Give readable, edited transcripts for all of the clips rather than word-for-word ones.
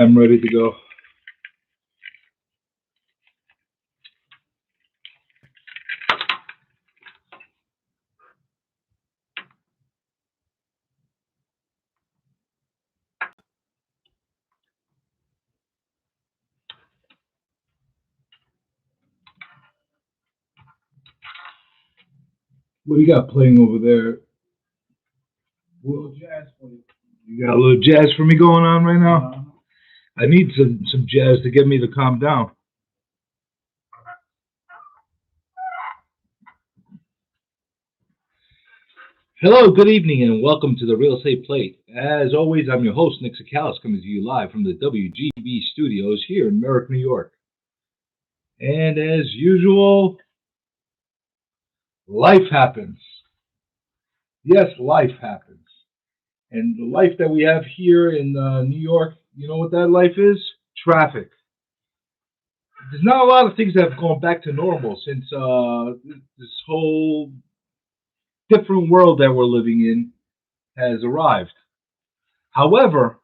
I'm ready to go. What do you got playing over there? A little jazz for you. You got a little jazz for me going on right now? I need some jazz to get me to calm down. Hello, good evening, and welcome to the Real Estate Plate. As always, I'm your host, Nick Sakalis, coming to you live from the WGBB studios here in Merrick, New York. And as usual, life happens. Yes, life happens. And the life that we have here in New York, you know what that life is? Traffic. There's not a lot of things that have gone back to normal since this whole different world that we're living in has arrived. However,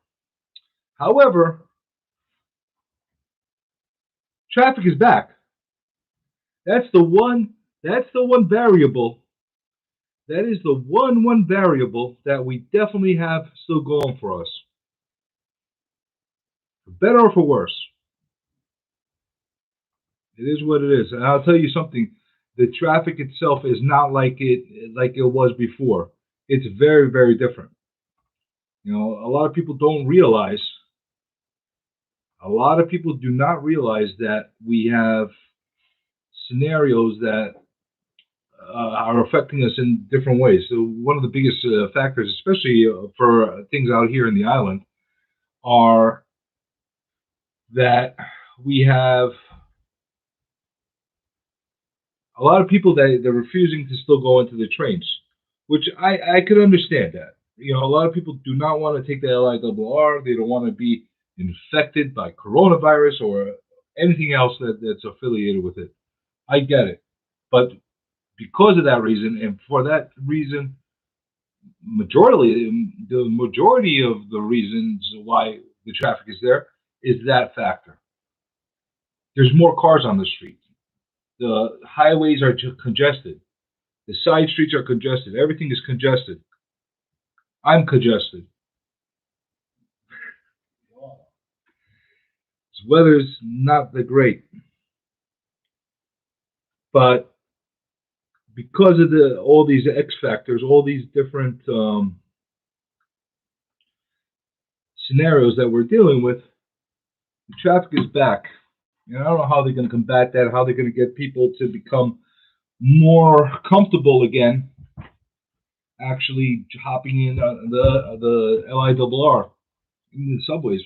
traffic is back. That's the one variable. That is the one variable that we definitely have still going for us. For better or for worse. It is what it is. And I'll tell you something, the traffic itself is not like it was before. It's very, very different. You know, a lot of people don't realize, a lot of people do not realize that we have scenarios that are affecting us in different ways. So one of the biggest factors, especially for things out here in the island, are that we have a lot of people that they're refusing to still go into the trains, which I could understand that. You know, a lot of people do not want to take the LIRR. They don't want to be infected by coronavirus or anything else that's affiliated with it. I get it. But because of that reason, and for that reason, the majority of the reasons why the traffic is there is that factor. There's more cars on the street. The highways are congested. The side streets are congested. Everything is congested. I'm congested. This weather's not that great. But because of all these X factors, all these different scenarios that we're dealing with, the traffic is back. And I don't know how they're going to combat that, how they're going to get people to become more comfortable again, actually hopping in the LIRR in the subways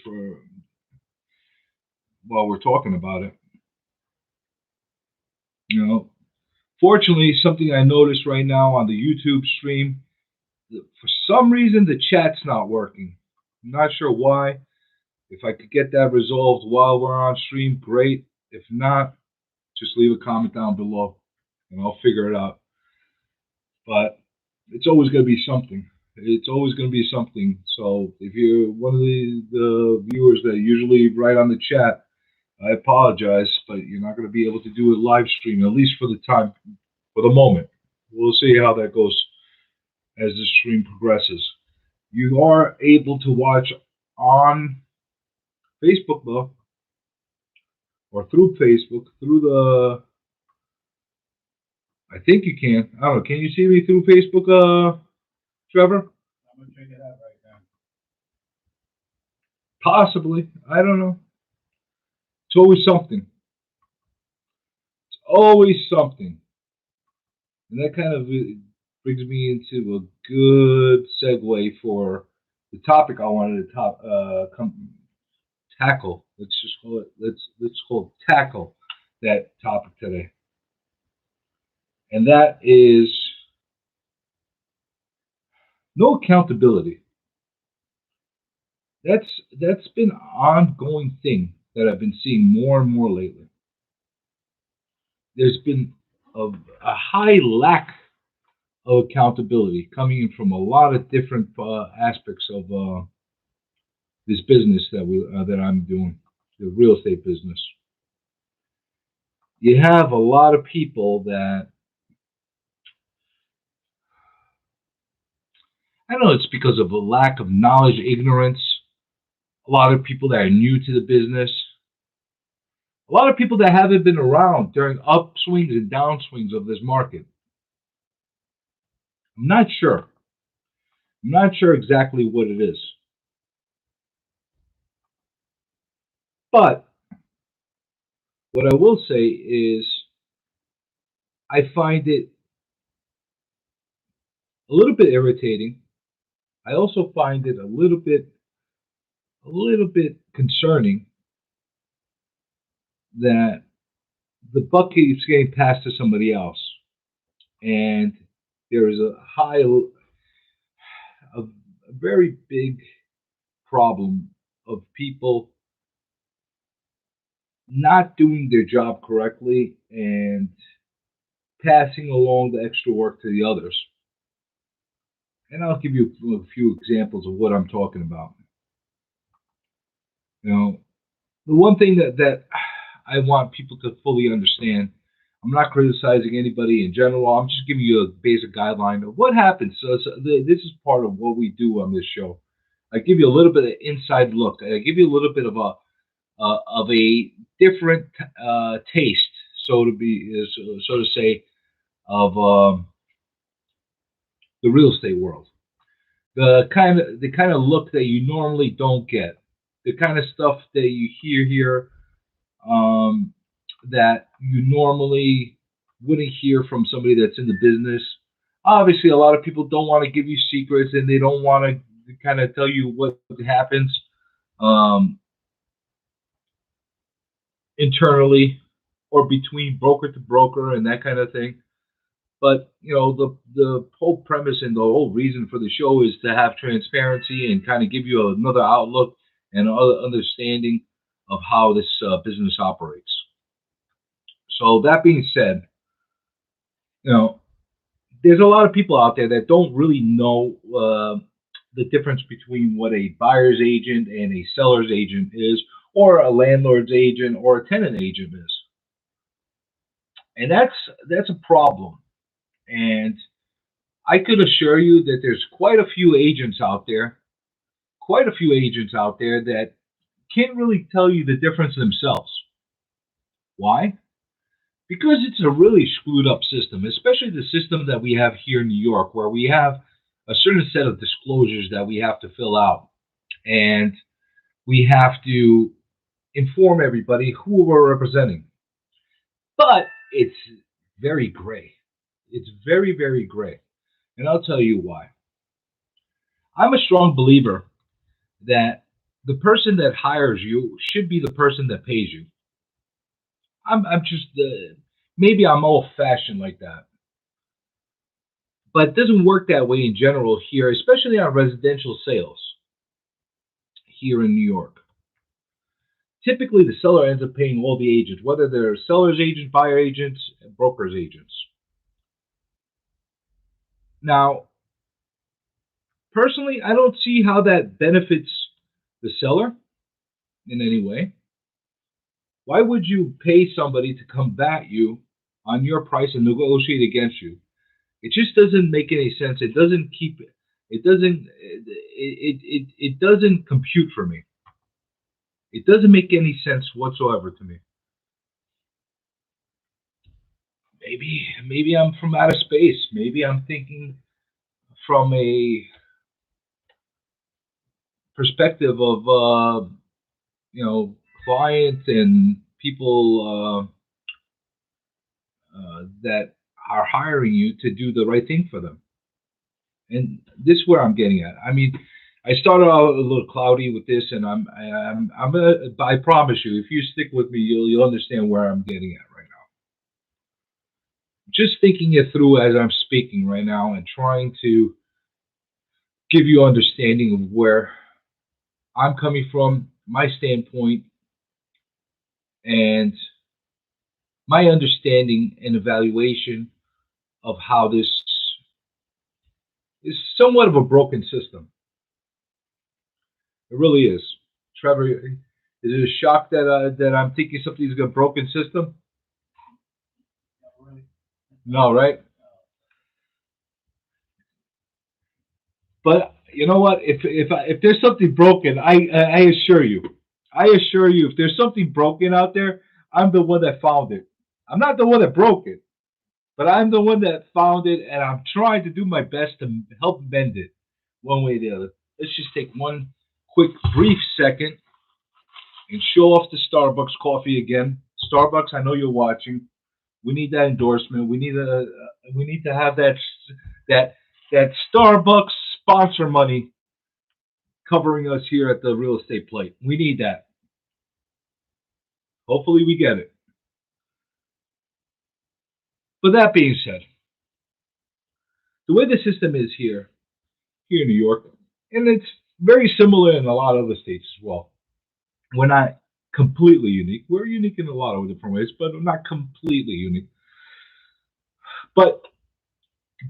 while we're talking about it. You know, fortunately, something I noticed right now on the YouTube stream, for some reason the chat's not working. I'm not sure why. If I could get that resolved while we're on stream, great. If not, just leave a comment down below and I'll figure it out. But it's always going to be something. It's always going to be something. So if you're one of the viewers that usually write on the chat, I apologize, but you're not going to be able to do a live stream, at least for the moment. We'll see how that goes as the stream progresses. You are able to watch on Facebook, though, or through Facebook, I think you can. I don't know. Can you see me through Facebook, Trevor? I'm going to check it out right now. Possibly. I don't know. It's always something. It's always something. And that kind of brings me into a good segue for the topic I wanted to tackle. Let's just call it. Let's tackle that topic today, and that is no accountability. That's been an ongoing thing that I've been seeing more and more lately. There's been a high lack of accountability coming in from a lot of different aspects of this business that I'm doing, the real estate business. You have a lot of people that, I don't know, it's because of a lack of knowledge, ignorance. A lot of people that are new to the business. A lot of people that haven't been around during upswings and downswings of this market. I'm not sure. I'm not sure exactly what it is. But what I will say is I find it a little bit irritating. I also find it a little bit concerning that the buck keeps getting passed to somebody else, and there is a very big problem of people not doing their job correctly and passing along the extra work to the others. And I'll give you a few examples of what I'm talking about. You know, the one thing that I want people to fully understand, I'm not criticizing anybody in general. I'm just giving you a basic guideline of what happens. This is part of what we do on this show. I give you a little bit of inside look. I give you a little bit of a different taste, so to say, of the real estate world. The kind of look that you normally don't get, the kind of stuff that you hear here, that you normally wouldn't hear from somebody that's in the business. Obviously, a lot of people don't want to give you secrets, and they don't want to kind of tell you what happens um, internally or between broker to broker and that kind of thing. But the whole premise and the whole reason for the show is to have transparency and kind of give you another outlook and other understanding of how this business operates. So that being said, you know, there's a lot of people out there that don't really know the difference between what a buyer's agent and a seller's agent is, or a landlord's agent or a tenant agent is, and that's a problem. And I could assure you that there's quite a few agents out there that can't really tell you the difference themselves. Why? Because it's a really screwed up system, especially the system that we have here in New York, where we have a certain set of disclosures that we have to fill out, and we have to inform everybody who we're representing. But it's very gray. It's very, very gray. And I'll tell you why. I'm a strong believer that the person that hires you should be the person that pays you. I'm just maybe I'm old fashioned like that, but it doesn't work that way in general here, especially on residential sales here in New York. Typically, the seller ends up paying all the agents, whether they're seller's agents, buyer agents, and broker's agents. Now, personally, I don't see how that benefits the seller in any way. Why would you pay somebody to combat you on your price and negotiate against you? It just doesn't make any sense. It doesn't keep it. It doesn't. It doesn't compute for me. It doesn't make any sense whatsoever to me. Maybe I'm from outer space. Maybe I'm thinking from a perspective of clients and people that are hiring you to do the right thing for them. And this is where I'm getting at. I mean, I started out a little cloudy with this, and I promise you, if you stick with me, you'll understand where I'm getting at right now. Just thinking it through as I'm speaking right now, and trying to give you understanding of where I'm coming from, my standpoint, and my understanding and evaluation of how this is somewhat of a broken system. It really is. Trevor, is it a shock that I'm thinking something's got a broken system? No, right? But you know what? If there's something broken, I assure you, if there's something broken out there, I'm the one that found it. I'm not the one that broke it, but I'm the one that found it, and I'm trying to do my best to help mend it, one way or the other. Let's just take one quick, brief second and show off the Starbucks coffee again. Starbucks, I know you're watching. We need that endorsement. We need to have that that Starbucks sponsor money covering us here at the real estate plate. We need that. Hopefully, we get it. But that being said, the way the system is here in New York, and it's very similar in a lot of other states as well. We're not completely unique. We're unique in a lot of different ways, but we're not completely unique. But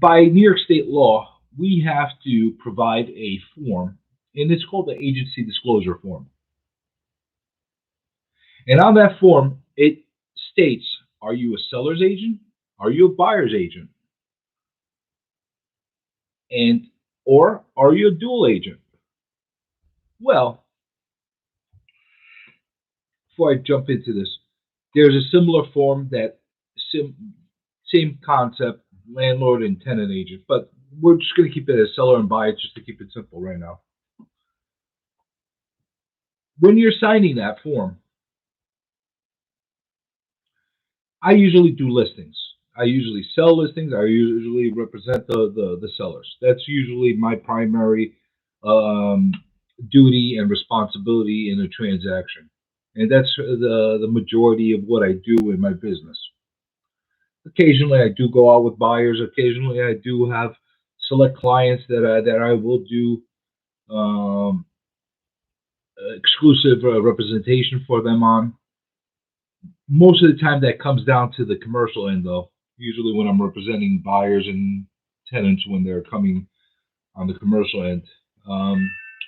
by New York State law, we have to provide a form, and it's called the agency disclosure form. And on that form, it states, are you a seller's agent? Are you a buyer's agent? And or are you a dual agent? Well, before I jump into this, there's a similar form that same concept, landlord and tenant agent, but we're just going to keep it as seller and buyer just to keep it simple right now. When you're signing that form, I usually do listings. I usually sell listings. I usually represent the sellers. That's usually my primary um, duty and responsibility in a transaction, and that's the majority of what I do in my business. Occasionally, I do go out with buyers. Occasionally, I do have select clients that I will do um, exclusive representation for them on. Most of the time, that comes down to the commercial end, though. Usually, when I'm representing buyers and tenants when they're coming on the commercial end.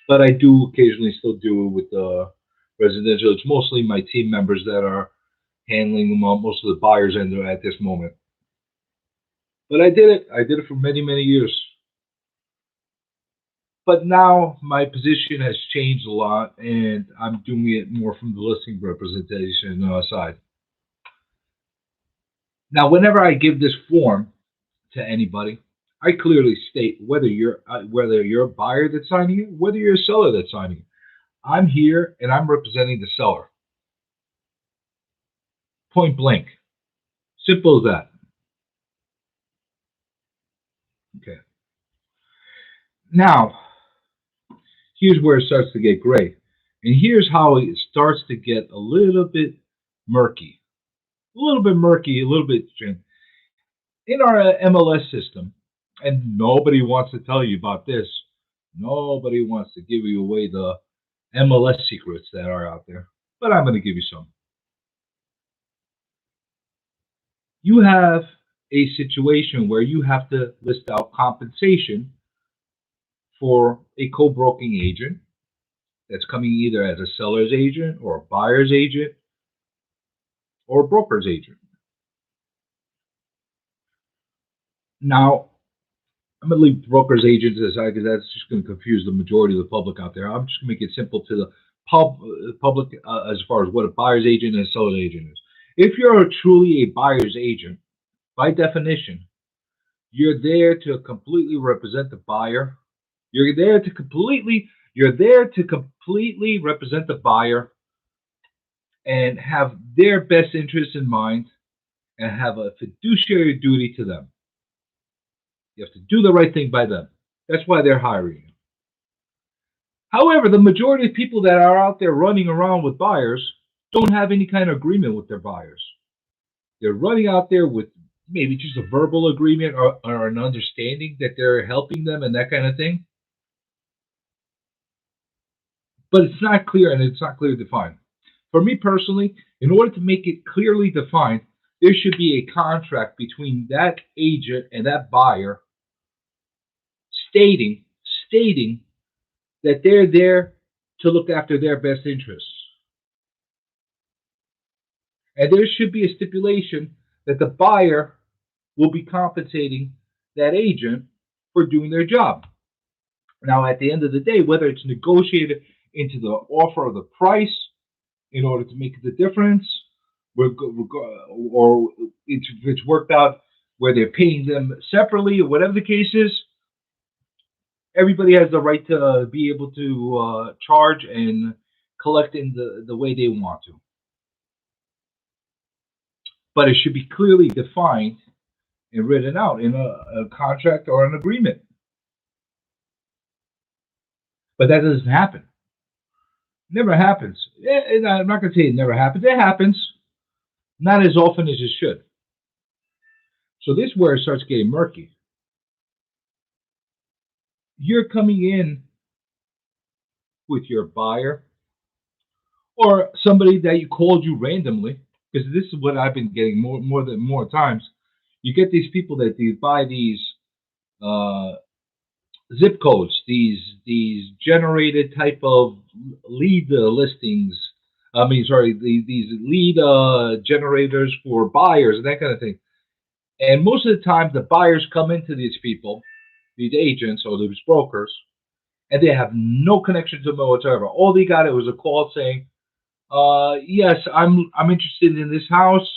But I do occasionally still do it with the residential. It's mostly my team members that are handling most of the buyers end at this moment. But I did it. I did it for many, many years. But now my position has changed a lot, and I'm doing it more from the listing representation side. Now, whenever I give this form to anybody, I clearly state whether you're a buyer that's signing it, whether you're a seller that's signing it. I'm here and I'm representing the seller. Point blank. Simple as that. Okay. Now, here's where it starts to get gray. And here's how it starts to get a little bit murky. A little bit murky, a little bit in our MLS system, and nobody wants to tell you about this. Nobody wants to give you away the MLS secrets that are out there, but I'm going to give you some. You have a situation where you have to list out compensation for a co-broking agent that's coming either as a seller's agent or a buyer's agent or a broker's agent. Now, I'm going to leave brokers agents aside because that's just going to confuse the majority of the public out there. I'm just going to make it simple to the public as far as what a buyer's agent and a seller's agent is. If you're truly a buyer's agent, by definition, you're there to completely represent the buyer. You're there to completely represent the buyer and have their best interests in mind and have a fiduciary duty to them. You have to do the right thing by them. That's why they're hiring you. However, the majority of people that are out there running around with buyers don't have any kind of agreement with their buyers. They're running out there with maybe just a verbal agreement or an understanding that they're helping them and that kind of thing. But it's not clear and it's not clearly defined. For me personally, in order to make it clearly defined, there should be a contract between that agent and that buyer stating that they're there to look after their best interests. And there should be a stipulation that the buyer will be compensating that agent for doing their job. Now, at the end of the day, whether it's negotiated into the offer or the price in order to make the difference, or if it's worked out where they're paying them separately, or whatever the case is, everybody has the right to be able to charge and collect in the way they want to. But it should be clearly defined and written out in a contract or an agreement. But that doesn't happen. Never happens. I'm not going to say it never happens. It happens. Not as often as it should. So this is where it starts getting murky. You're coming in with your buyer or somebody that you called you randomly, because this is what I've been getting more times. You get these people that they buy these zip codes, these generated type of lead listings. These lead generators for buyers and that kind of thing. And most of the time, the buyers come into these people, these agents or these brokers, and they have no connection to them whatsoever. All they got was a call saying, "Yes, I'm interested in this house.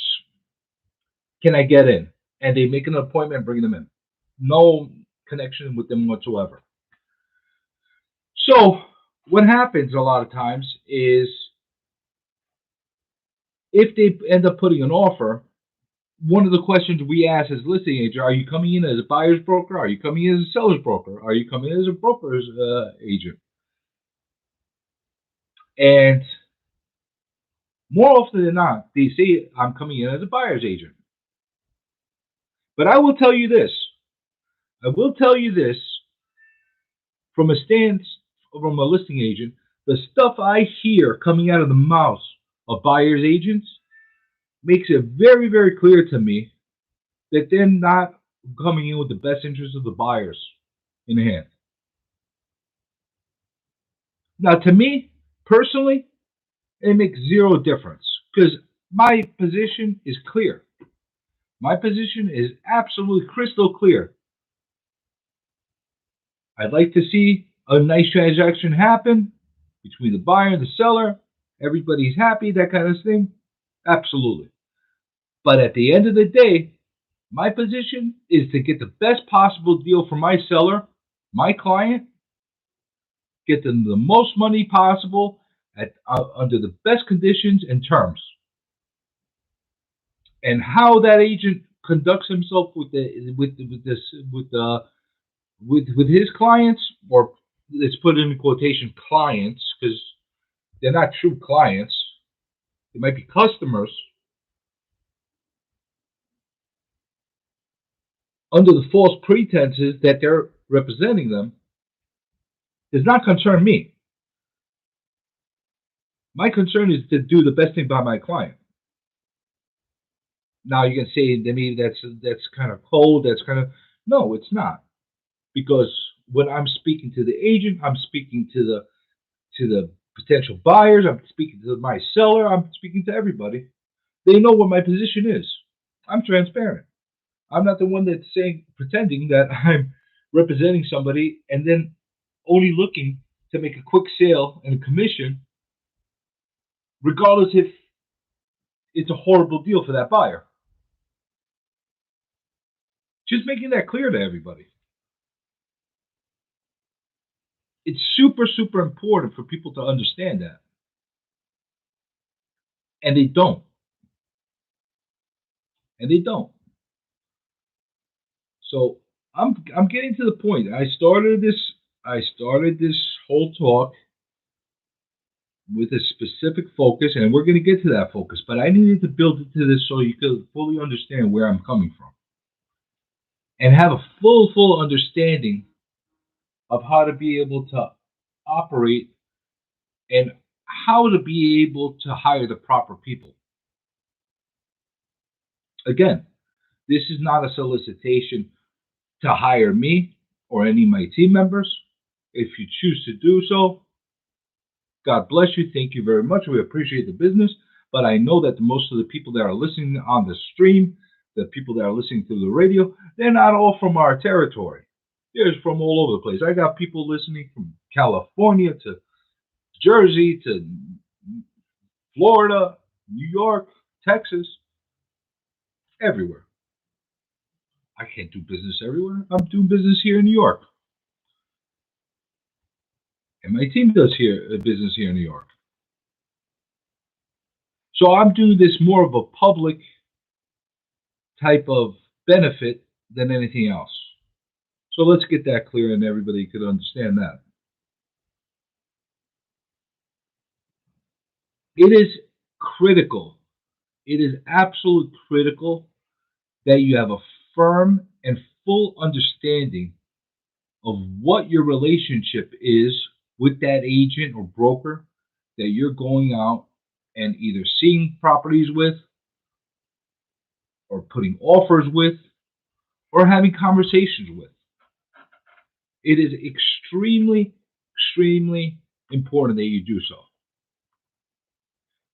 Can I get in?" And they make an appointment, bring them in. No connection with them whatsoever. So what happens a lot of times is if they end up putting an offer, one of the questions we ask as listing agent, are you coming in as a buyer's broker? Are you coming in as a seller's broker? Are you coming in as a broker's agent? And more often than not, they say, I'm coming in as a buyer's agent. But I will tell you this. From a listing agent, the stuff I hear coming out of the mouths of buyer's agents makes it very, very clear to me that they're not coming in with the best interests of the buyers in hand. Now, to me, personally, it makes zero difference because my position is clear. My position is absolutely crystal clear. I'd like to see a nice transaction happen between the buyer and the seller. Everybody's happy, that kind of thing. Absolutely. But at the end of the day, my position is to get the best possible deal for my seller, my client, get them the most money possible at under the best conditions and terms. And how that agent conducts himself with his clients, or let's put it in quotation, clients, because they're not true clients. They might be customers. Under the false pretenses that they're representing them, does not concern me. My concern is to do the best thing by my client. Now you can say to me that's kind of cold. That's kind of no, it's not, because when I'm speaking to the agent, I'm speaking to the potential buyers. I'm speaking to my seller. I'm speaking to everybody. They know what my position is. I'm transparent. I'm not the one that's pretending that I'm representing somebody and then only looking to make a quick sale and a commission, regardless if it's a horrible deal for that buyer. Just making that clear to everybody. It's super, super important for people to understand that. And they don't. So I'm getting to the point. I started this whole talk with a specific focus, and we're going to get to that focus. But I needed to build it to this so you could fully understand where I'm coming from, and have a full understanding of how to be able to operate and how to be able to hire the proper people. Again, this is not a solicitation to hire me or any of my team members. If you choose to do so, God bless you. Thank you very much. We appreciate the business. But I know that most of the people that are listening on the stream, the people that are listening to the radio, they're not all from our territory. They're from all over the place. I got people listening from California to Jersey to Florida, New York, Texas, everywhere. I can't do business everywhere. I'm doing business here in New York. And my team does business here in New York. So I'm doing this more of a public type of benefit than anything else. So let's get that clear and everybody could understand that. It is critical. It is absolute critical that you have a firm and full understanding of what your relationship is with that agent or broker that you're going out and either seeing properties with or putting offers with or having conversations with. It is extremely, extremely important that you do so.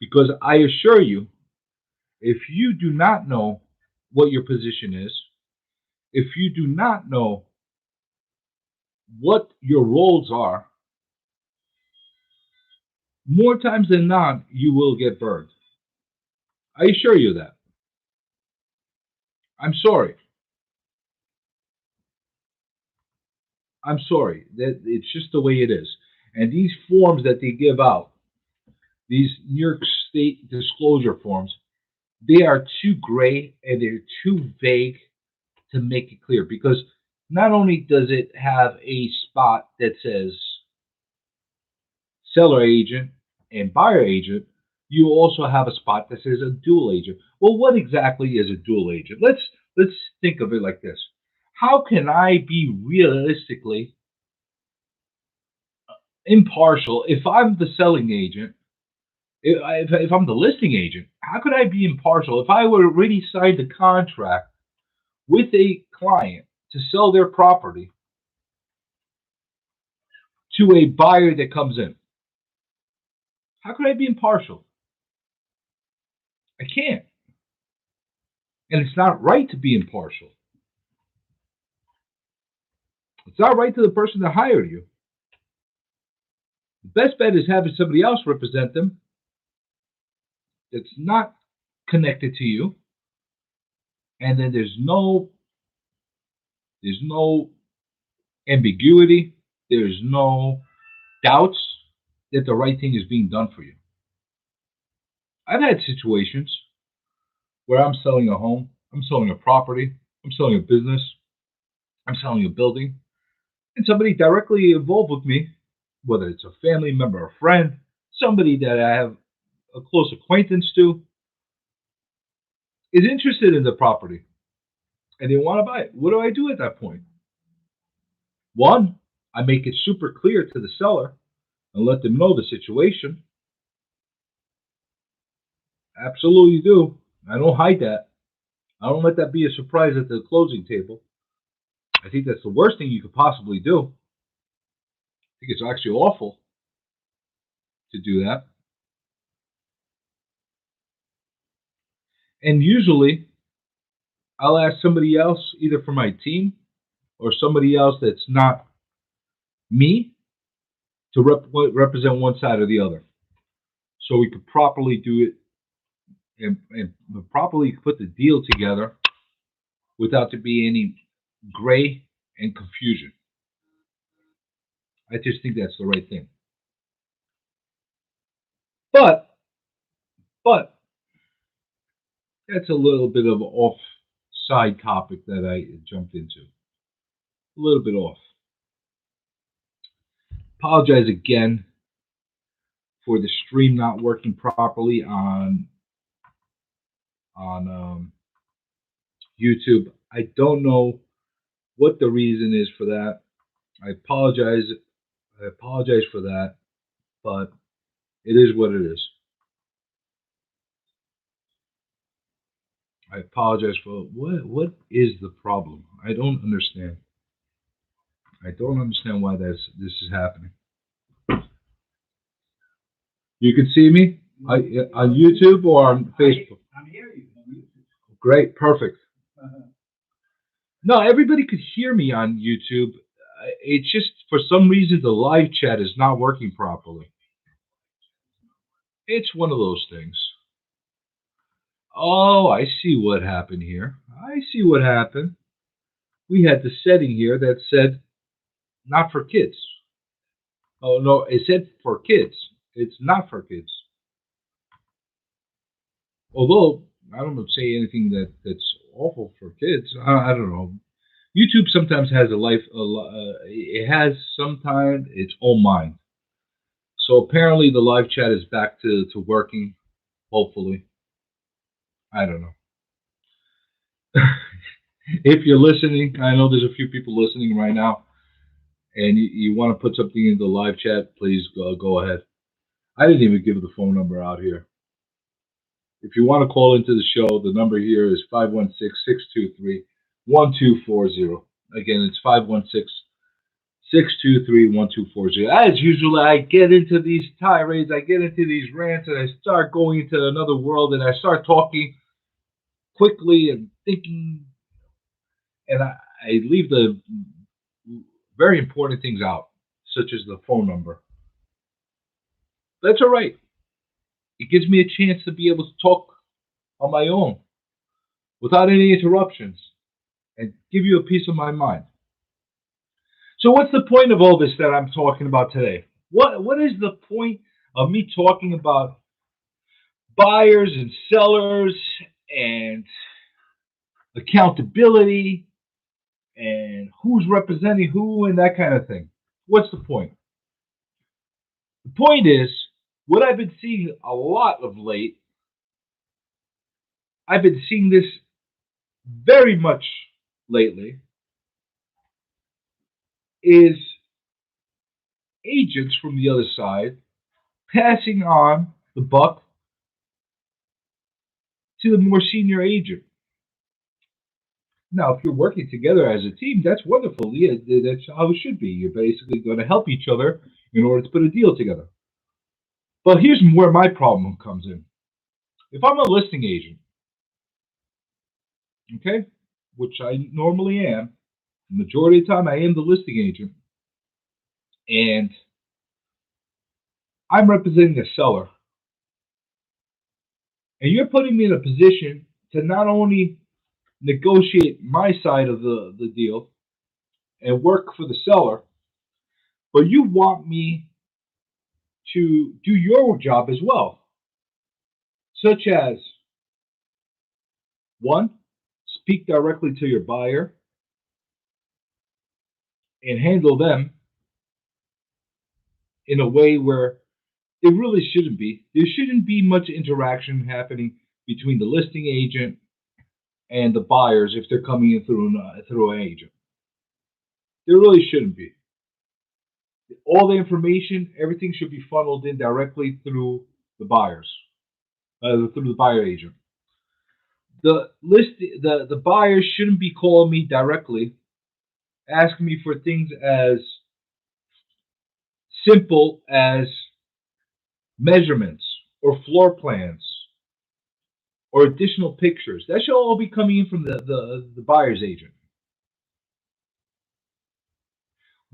Because I assure you, if you do not know what your position is, if you do not know what your roles are, more times than not, you will get burned. I assure you that. I'm sorry. I'm sorry. That it's just the way it is. And these forms that they give out, these New York State disclosure forms, they are too gray and they're too vague to make it clear. Because not only does it have a spot that says seller agent and buyer agent, you also have a spot that says a dual agent. Well, what exactly is a dual agent? Let's think of it like this. How can I be realistically impartial if I'm the selling agent? If I'm the listing agent, how could I be impartial if I were already signed a contract with a client to sell their property to a buyer that comes in? How could I be impartial? I can't. And it's not right to be impartial. It's not right to the person that hired you. The best bet is having somebody else represent them that's not connected to you, and then there's no ambiguity, there's no doubts that the right thing is being done for you. I've had situations where I'm selling a home, I'm selling a property, I'm selling a business, I'm selling a building, and somebody directly involved with me, whether it's a family member, a friend, somebody that I have a close acquaintance to, is interested in the property and they want to buy it. What do I do at that point? One, I make it super clear to the seller and let them know the situation. Absolutely do. I don't hide that. I don't let that be a surprise at the closing table. I think that's the worst thing you could possibly do. I think it's actually awful to do that. And usually, I'll ask somebody else, either from my team or somebody else that's not me, to represent one side or the other, so we could properly do it and properly put the deal together without there being any gray and confusion. I just think that's the right thing. But that's a little bit of an off side topic that I jumped into. A little bit off. Apologize again for the stream not working properly on YouTube. I don't know what the reason is for that. I apologize. I apologize for that, but it is what it is. I apologize for what is the problem? I don't understand. I don't understand why this is happening. You can see me on YouTube or on Facebook. I'm hearing you on YouTube. Great, perfect. No, everybody could hear me on YouTube. It's just for some reason the live chat is not working properly. It's one of those things. Oh, I see what happened here. I see what happened. We had the setting here that said not for kids. Oh no, it said for kids. It's not for kids. Although I don't say anything that's awful for kids. I don't know. YouTube sometimes has a life. It has sometimes its own mind. So apparently the live chat is back to working. Hopefully, I don't know. If you're listening, I know there's a few people listening right now, and you want to put something in the live chat, please go ahead. I didn't even give the phone number out here. If you want to call into the show, the number here is 516-623-1240. Again, it's 516-623-1240. As usual, I get into these tirades, I get into these rants, and I start going into another world, and I start talking quickly and thinking, and I leave the very important things out, such as the phone number. That's all right. It gives me a chance to be able to talk on my own without any interruptions and give you a piece of my mind. So what's the point of all this that I'm talking about today? What is the point of me talking about buyers and sellers and accountability and who's representing who and that kind of thing? What's the point? The point is, what I've been seeing a lot of late, I've been seeing this very much lately, is agents from the other side passing on the buck to the more senior agent. Now, if you're working together as a team, that's wonderful. Yeah, that's how it should be. You're basically going to help each other in order to put a deal together. But here's where my problem comes in. If I'm a listing agent, okay, which I normally am, the majority of the time I am the listing agent, and I'm representing a seller, and you're putting me in a position to not only negotiate my side of the deal and work for the seller, but you want me to do your job as well, such as one, speak directly to your buyer and handle them in a way where it really shouldn't be. There shouldn't be much interaction happening between the listing agent and the buyers if they're coming in through an agent. There really shouldn't be. All the information, everything should be funneled in directly through the buyers, through the buyer agent. The buyers shouldn't be calling me directly, asking me for things as simple as measurements or floor plans or additional pictures. That should all be coming in from the buyer's agent.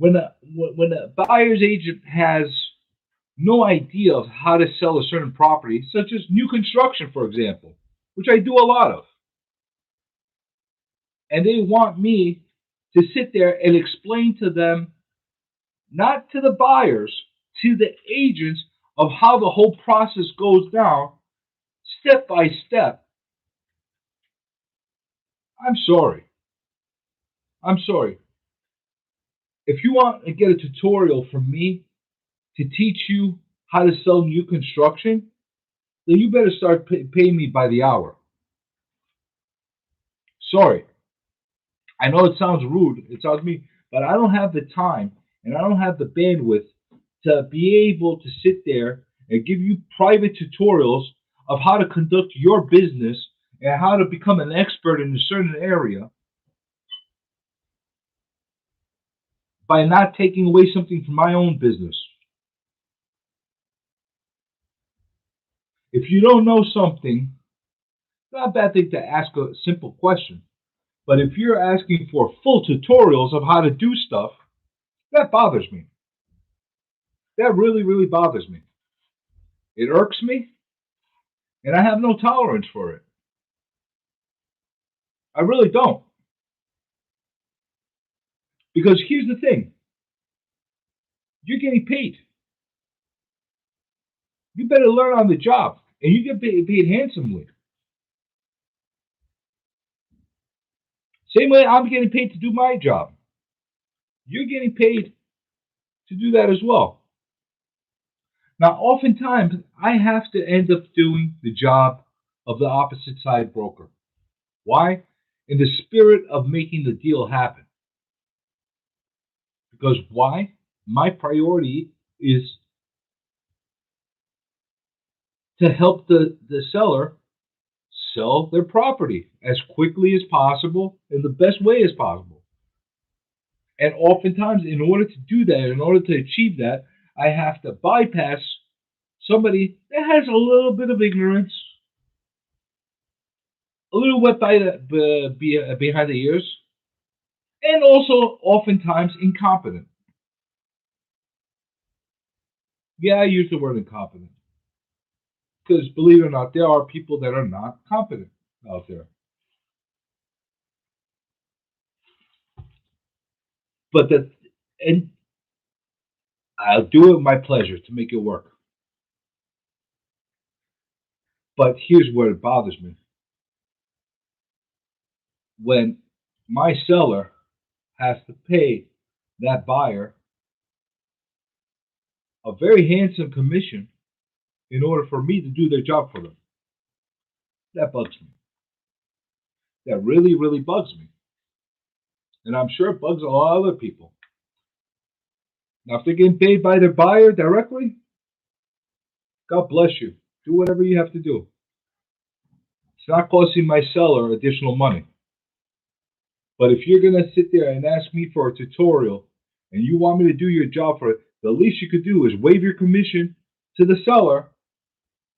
When a buyer's agent has no idea of how to sell a certain property, such as new construction, for example, which I do a lot of, and they want me to sit there and explain to them, not to the buyers, to the agents, of how the whole process goes down, step by step. I'm sorry. I'm sorry. If you want to get a tutorial from me to teach you how to sell new construction, then you better start paying me by the hour. Sorry. I know it sounds rude. It sounds mean, but I don't have the time and I don't have the bandwidth to be able to sit there and give you private tutorials of how to conduct your business and how to become an expert in a certain area by not taking away something from my own business. If you don't know something, it's not a bad thing to ask a simple question. But if you're asking for full tutorials of how to do stuff, that bothers me. That really, really bothers me. It irks me, and I have no tolerance for it. I really don't. Because here's the thing, you're getting paid. You better learn on the job, and you get paid handsomely. Same way I'm getting paid to do my job. You're getting paid to do that as well. Now, oftentimes, I have to end up doing the job of the opposite side broker. Why? In the spirit of making the deal happen. Because why? My priority is to help the seller sell their property as quickly as possible in the best way as possible. And oftentimes, in order to do that, in order to achieve that, I have to bypass somebody that has a little bit of ignorance, a little wet behind the ears, and also oftentimes incompetent. Yeah, I use the word incompetent because, believe it or not, there are people that are not competent out there. But and I'll do it with my pleasure to make it work. But here's where it bothers me: when my seller has to pay that buyer a very handsome commission in order for me to do their job for them. That bugs me. That really, really bugs me. And I'm sure it bugs a lot of other people. Now, if they're getting paid by their buyer directly, God bless you. Do whatever you have to do. It's not costing my seller additional money. But if you're going to sit there and ask me for a tutorial and you want me to do your job for it, the least you could do is waive your commission to the seller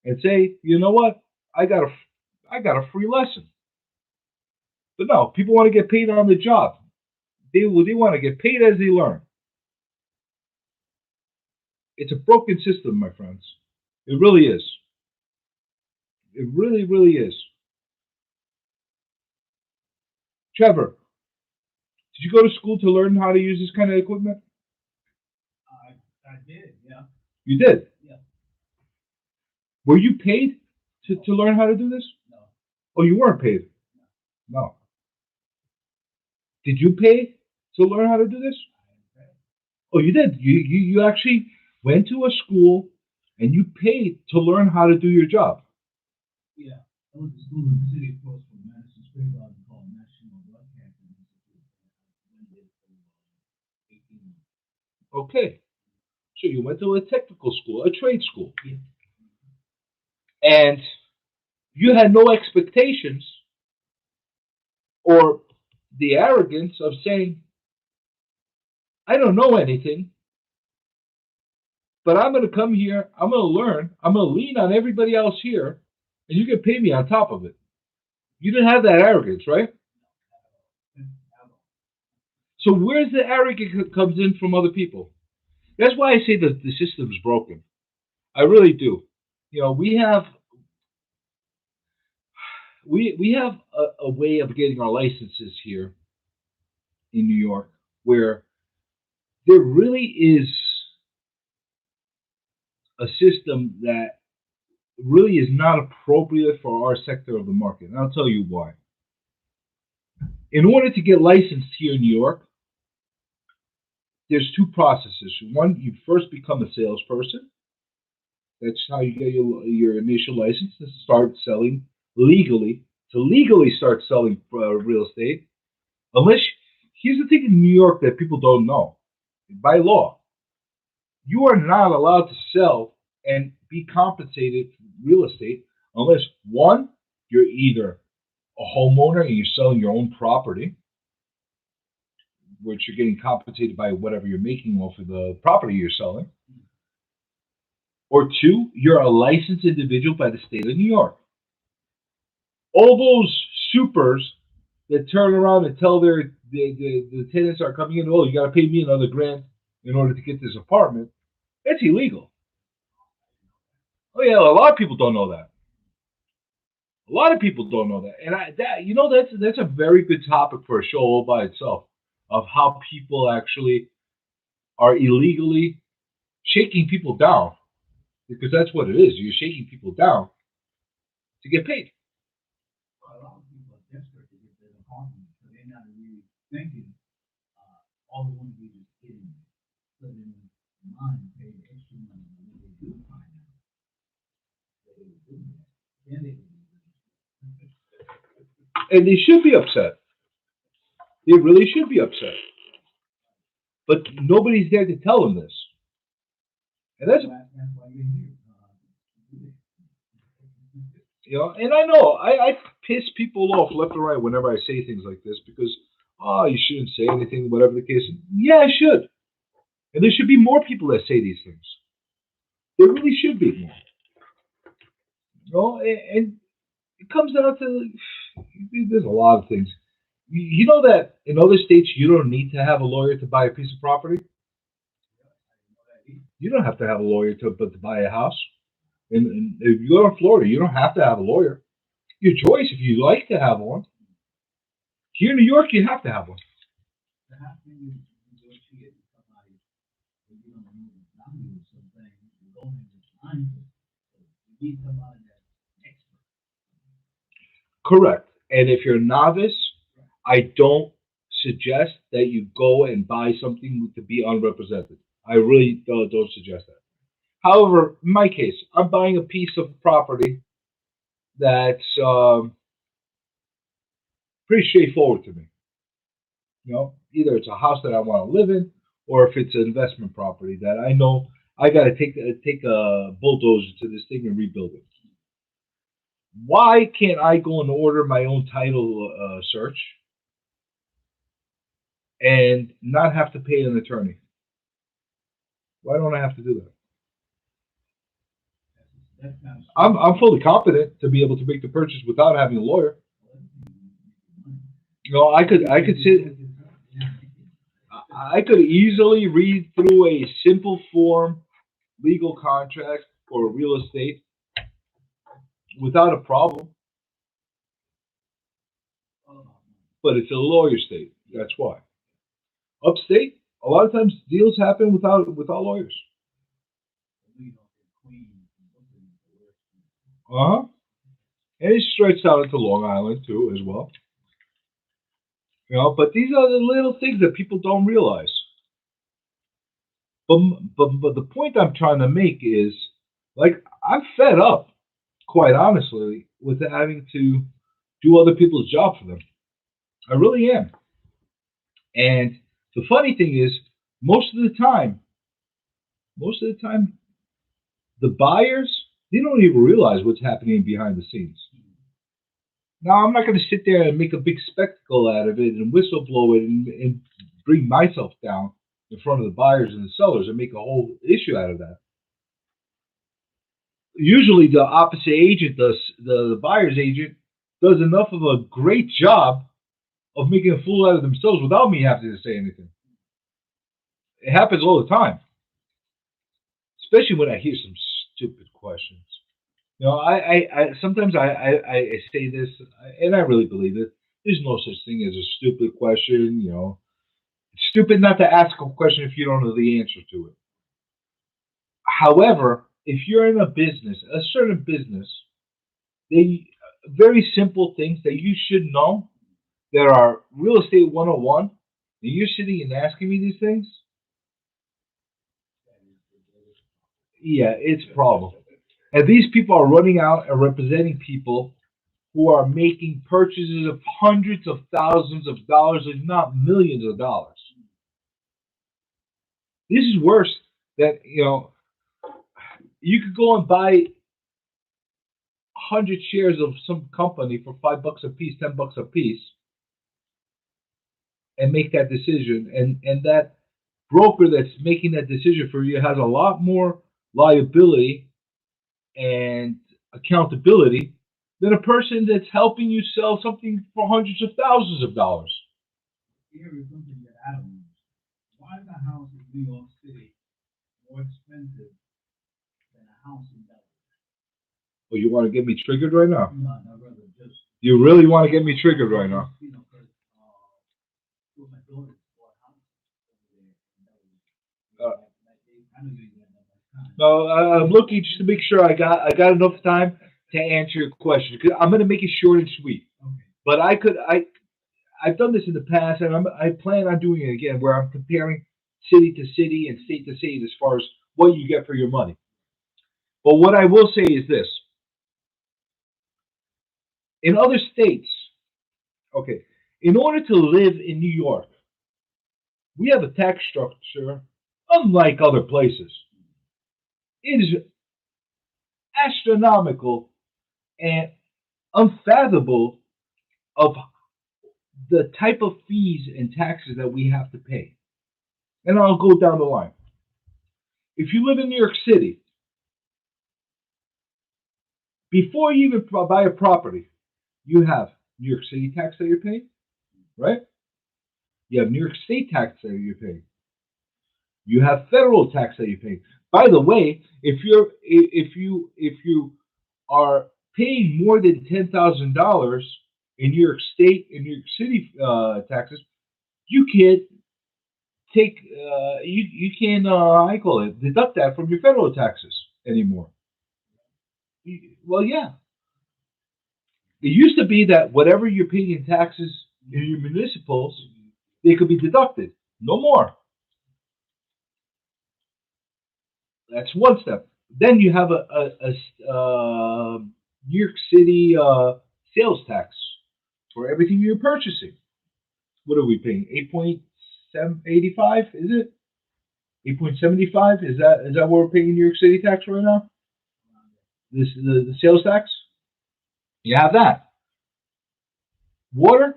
and say, you know what, I got a free lesson. But no, people want to get paid on the job. They want to get paid as they learn. It's a broken system, my friends. It really is. It really, really is. Trevor, did you go to school to learn how to use this kind of equipment? I did, yeah. You did? Yeah. Were you paid to learn how to do this? No. Oh, you weren't paid? No. Did you pay to learn how to do this? Oh, you did. You actually went to a school and you paid to learn how to do your job. Yeah. I went to school in the city across from Madison Square Garden called National Broadcasting Institute. Okay. So you went to a technical school, a trade school. Yeah. And you had no expectations or the arrogance of saying, I don't know anything, but I'm going to come here, I'm going to learn, I'm going to lean on everybody else here, and you can pay me on top of it. You didn't have that arrogance, right? So where's the arrogance that comes in from other people? That's why I say that the system is broken. I really do. You know, we have a way of getting our licenses here in New York where there really is a system that really is not appropriate for our sector of the market. And I'll tell you why. In order to get licensed here in New York, there's two processes. One, you first become a salesperson. That's how you get your initial license to start selling legally, to legally start selling real estate. Unless, here's the thing in New York that people don't know. By law, you are not allowed to sell and be compensated for real estate unless, one, you're either a homeowner and you're selling your own property, which you're getting compensated by whatever you're making off of the property you're selling, or two, you're a licensed individual by the state of New York. All those supers that turn around and tell the tenants are coming in, oh, you got to pay me another grand in order to get this apartment. That's illegal. Oh yeah, a lot of people don't know that. A lot of people don't know that, and that's a very good topic for a show all by itself of how people actually are illegally shaking people down because that's what it is. You're shaking people down to get paid. A lot of people are desperate to get their apartment, so they're not really thinking, all they want to do is get in there. So then, mind pay the extra money when they do find out that they were doing that. Then they will be And they should be upset. They really should be upset. But nobody's there to tell them this. And that's why you're here. and I know I piss people off left or right whenever I say things like this because you shouldn't say anything, whatever the case. Yeah, I should. And there should be more people that say these things. There really should be more. And it comes down to there's a lot of things. You know that in other states you don't need to have a lawyer to buy a piece of property. You don't have to have a lawyer to buy a house. And if you go to Florida, you don't have to have a lawyer. Your choice if you like to have one. Here in New York, you have to have one. How can you negotiate with somebody if you don't know the value of something? You're going into blind. You need somebody that's expert. Correct. And if you're a novice, I don't suggest that you go and buy something to be unrepresented. I really don't suggest that. However, in my case, I'm buying a piece of property that's pretty straightforward to me. Either it's a house that I want to live in, or if it's an investment property that I know I got to take a bulldozer to this thing and rebuild it. Why can't I go and order my own title search and not have to pay an attorney? Why don't I have to do that? I'm fully competent to be able to make the purchase without having a lawyer. I could easily read through a simple form legal contract for real estate without a problem. But it's a lawyer state. That's why. Upstate, a lot of times deals happen without lawyers. Uh-huh. And it's stretched out into Long Island too, as well. But these are the little things that people don't realize. But the point I'm trying to make is, like, I'm fed up, quite honestly, with having to do other people's job for them. I really am. And the funny thing is, most of the time, the buyers, they don't even realize what's happening behind the scenes. Now, I'm not going to sit there and make a big spectacle out of it and whistleblow it and bring myself down in front of the buyers and the sellers and make a whole issue out of that. Usually, the opposite agent, the buyer's agent, does enough of a great job of making a fool out of themselves without me having to say anything. It happens all the time, especially when I hear some stupid questions. I sometimes I say this, and I really believe it. There's no such thing as a stupid question. It's stupid not to ask a question if you don't know the answer to it. However, if you're in a certain business, they very simple things that you should know that are real estate 101, and you're sitting and asking me these things, yeah, it's a problem. And these people are running out and representing people who are making purchases of hundreds of thousands of dollars, if not millions of dollars. This is worse than, you could go and buy 100 shares of some company for $5 a piece, $10 a piece, and make that decision. And that broker that's making that decision for you has a lot more liability and accountability than a person that's helping you sell something for hundreds of thousands of dollars. Here is something that I don't understand. Why is a house in New York City more expensive than a house in Delaware? Well, you want to get me triggered right now? No, no, brother, just You really want to get me triggered right now? you know, because with my daughter bought a house over there in Uh, Delaware. I know you ain't got that much time. no, I'm looking just to make sure I got enough time to answer your question. 'Cause I'm going to make it short and sweet. Okay. But I've done this in the past, and I plan on doing it again, where I'm comparing city to city and state to state as far as what you get for your money. But what I will say is this: in other states, okay, in order to live in New York, we have a tax structure unlike other places. It is astronomical and unfathomable of the type of fees and taxes that we have to pay. And I'll go down the line. If you live in New York City, before you even buy a property, you have New York City tax that you're paying, right? You have New York State tax that you're paying. You have federal tax that you're paying. By the way, if you are paying more than $10,000 in New York State and New York City taxes, you can't take you can I call it deduct that from your federal taxes anymore. Well, yeah, it used to be that whatever you're paying in taxes in your municipals, they could be deducted. No more. That's one step. Then you have a New York City sales tax for everything you're purchasing. What are we paying? 8.785? Is it 8.75? Is that what we're paying in New York City tax right now? This the sales tax. You have that. Water.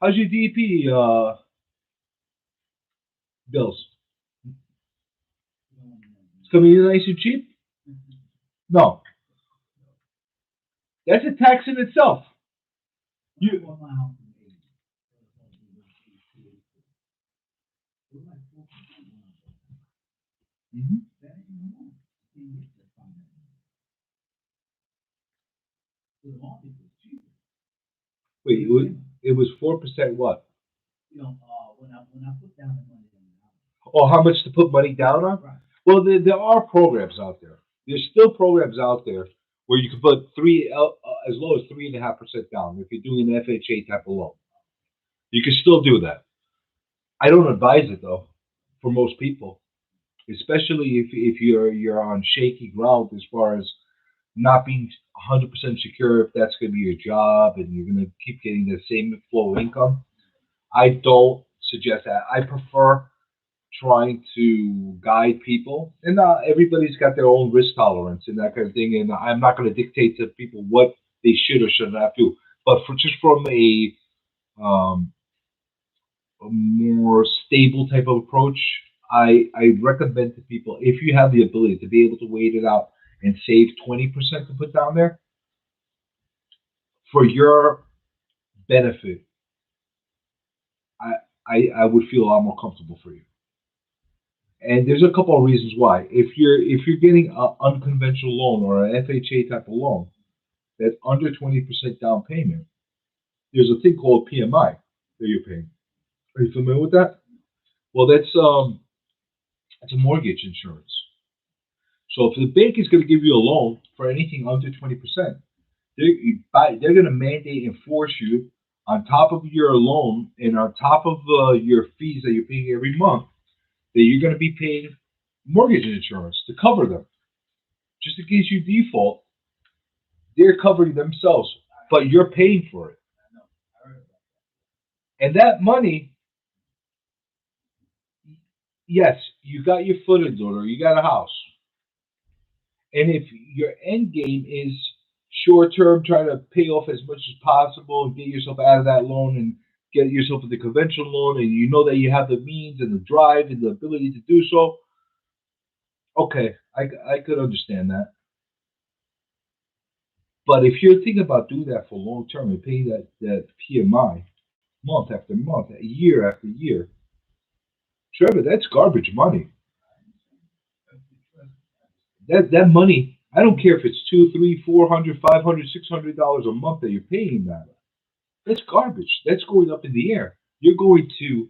How's your DP bills? It's coming in nice and cheap. No, that's a tax in itself. I You. bought my house in 80. It was like 4% when I bought it. Mhm. That ain't no more. You can't get that from that. So the market was cheaper. Wait, it was 4% what? You know, when I put down the money in the house. Or how much to put money down on? Right. Well, there are programs out there. There's still programs out there where you can put as low as 3.5% down if you're doing an FHA type of loan. You can still do that. I don't advise it though for most people, especially if you're on shaky ground as far as not being 100% secure if that's going to be your job and you're going to keep getting the same flow of income. I don't suggest that. I prefer trying to guide people, and everybody's got their own risk tolerance and that kind of thing. And I'm not going to dictate to people what they should or should not do. But from um, a more stable type of approach, I recommend to people if you have the ability to be able to wait it out and save 20% to put down there for your benefit. I I would feel a lot more comfortable for you. And there's a couple of reasons why. If you're getting an unconventional loan or an FHA type of loan that's under 20% down payment, there's a thing called PMI that you're paying. Are you familiar with that? Well, that's a mortgage insurance. So if the bank is going to give you a loan for anything under 20%, they're going to mandate and force you on top of your loan and on top of your fees that you're paying every month that you're going to be paying mortgage insurance to cover them. Just in case you default, they're covering themselves, but you're paying for it. I know. I heard about And that money, yes, you got your foot in the door, you got a house. And if your end game is short term, trying to pay off as much as possible and get yourself out of that loan and get yourself into conventional loan, and you know that you have the means and the drive and the ability to do so, Okay, I could understand that. But if you're thinking about doing that for long term and paying that PMI month after month, year after year, Trevor, that's garbage money. That money, I don't care if it's two, three, 400, 500, $600 a month that you're paying that. That's garbage. That's going up in the air. You're going to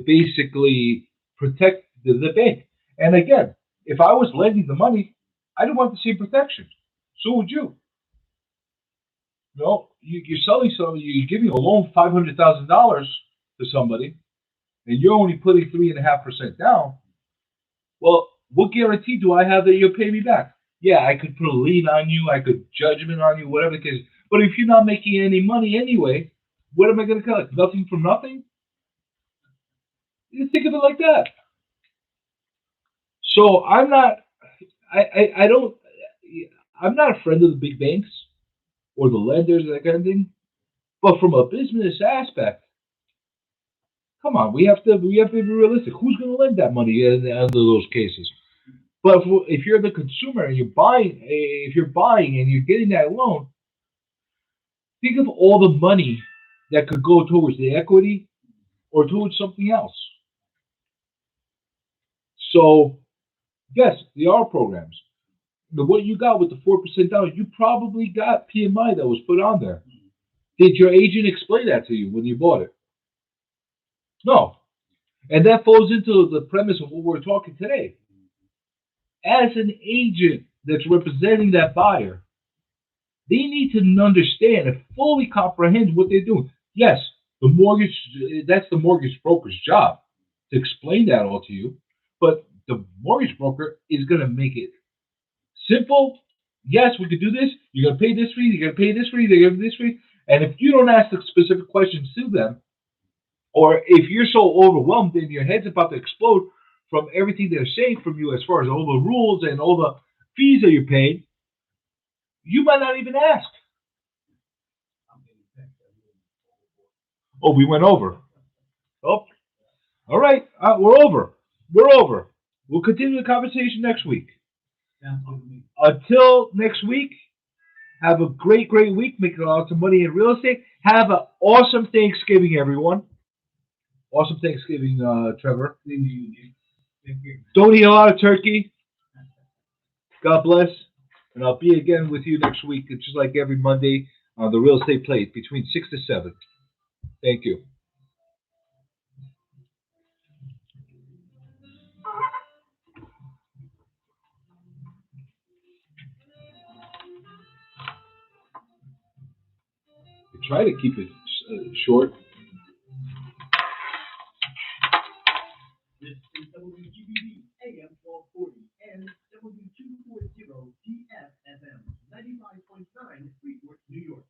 basically protect the bank. And again, if I was lending the money, I don't want the same protection. So would you. No, you're selling something. You're giving a loan $500,000 to somebody, and you're only putting 3.5% down. Well, what guarantee do I have that you'll pay me back? Yeah, I could put a lien on you. I could judgment on you, whatever the case. But if you're not making any money anyway, what am I going to collect? Nothing from nothing? You think of it like that. So I'm not. I don't. I'm not a friend of the big banks or the lenders and that kind of thing. But from a business aspect, come on, we have to be realistic. Who's going to lend that money under those cases? But if you're the consumer and if you're buying and you're getting that loan, think of all the money that could go towards the equity or towards something else. So yes, there are programs. But what you got with the 4% down, you probably got PMI that was put on there. Did your agent explain that to you when you bought it? No. And that falls into the premise of what we're talking today. As an agent that's representing that buyer, they need to understand and fully comprehend what they're doing. Yes, the mortgage that's the mortgage broker's job to explain that all to you, but the mortgage broker is going to make it simple. Yes, we could do this. You're going to pay this fee. You're going to pay this fee. They're going to pay this fee. And if you don't ask the specific questions to them, or if you're so overwhelmed and your head's about to explode from everything they're saying from you as far as all the rules and all the fees that you're paying, you might not even ask. Oh, we went over. Oh, all right. We're over. We're over. We'll continue the conversation next week. Until next week, have a great, great week. Making lots of money in real estate. Have an awesome Thanksgiving, everyone. Awesome Thanksgiving, Trevor. Don't eat a lot of turkey. God bless. And I'll be again with you next week, just like every Monday on the Real Estate Plate between 6 to 7. Thank you. Try to keep it short. This is WGBB AM 1240 and W240 TFFM 95.9 Freeport, New York.